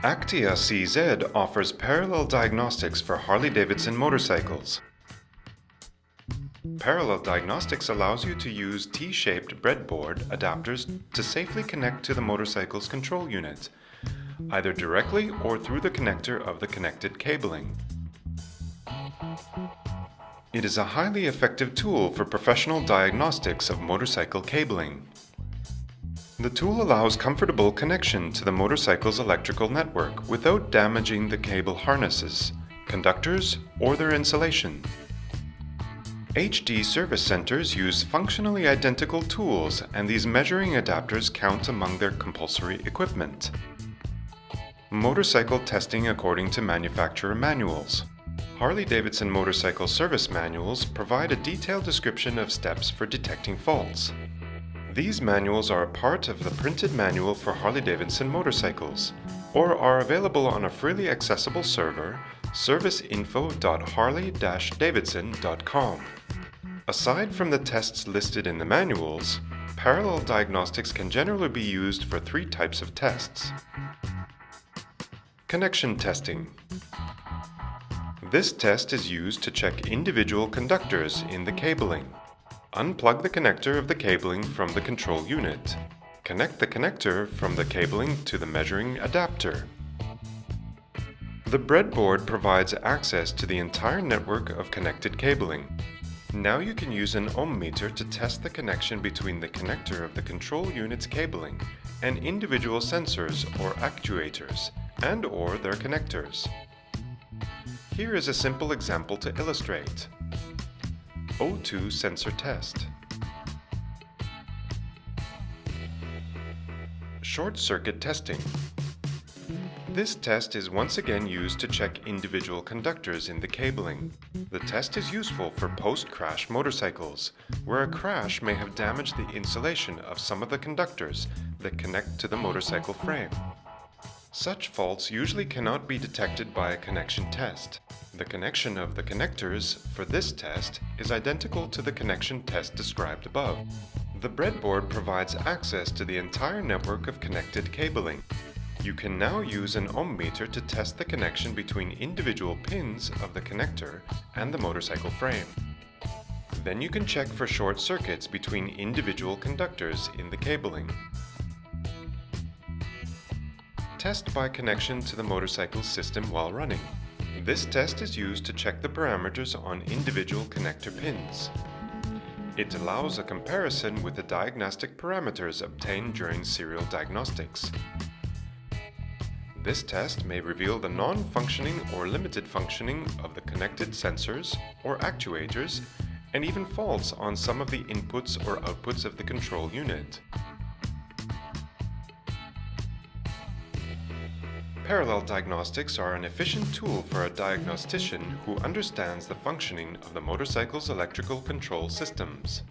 ACTIA CZ offers parallel diagnostics for Harley-Davidson motorcycles. Parallel diagnostics allows you to use T-shaped breadboard adapters to safely connect to the motorcycle's control unit, either directly or through the connector of the connected cabling. It is a highly effective tool for professional diagnostics of motorcycle cabling. The tool allows comfortable connection to the motorcycle's electrical network without damaging the cable harnesses, conductors, or their insulation. HD service centers use functionally identical tools, and these measuring adapters count among their compulsory equipment. Motorcycle testing according to manufacturer manuals. Harley-Davidson motorcycle service manuals provide a detailed description of steps for detecting faults. These manuals are a part of the printed manual for Harley-Davidson motorcycles, or are available on a freely accessible server, serviceinfo.harley-davidson.com. Aside from the tests listed in the manuals, parallel diagnostics can generally be used for three types of tests. Connection testing. This test is used to check individual conductors in the cabling. Unplug the connector of the cabling from the control unit. Connect the connector from the cabling to the measuring adapter. The breadboard provides access to the entire network of connected cabling. Now you can use an ohm meter to test the connection between the connector of the control unit's cabling and individual sensors or actuators and/or their connectors. Here is a simple example to illustrate. O2 sensor test. Short circuit testing. This test is once again used to check individual conductors in the cabling. The test is useful for post-crash motorcycles, where a crash may have damaged the insulation of some of the conductors that connect to the motorcycle frame. Such faults usually cannot be detected by a connection test. The connection of the connectors for this test is identical to the connection test described above. The breadboard provides access to the entire network of connected cabling. You can now use an ohm meter to test the connection between individual pins of the connector and the motorcycle frame. Then you can check for short circuits between individual conductors in the cabling. Test by connection to the motorcycle system while running. This test is used to check the parameters on individual connector pins. It allows a comparison with the diagnostic parameters obtained during serial diagnostics. This test may reveal the non-functioning or limited functioning of the connected sensors or actuators, and even faults on some of the inputs or outputs of the control unit. Parallel diagnostics are an efficient tool for a diagnostician who understands the functioning of the motorcycle's electrical control systems.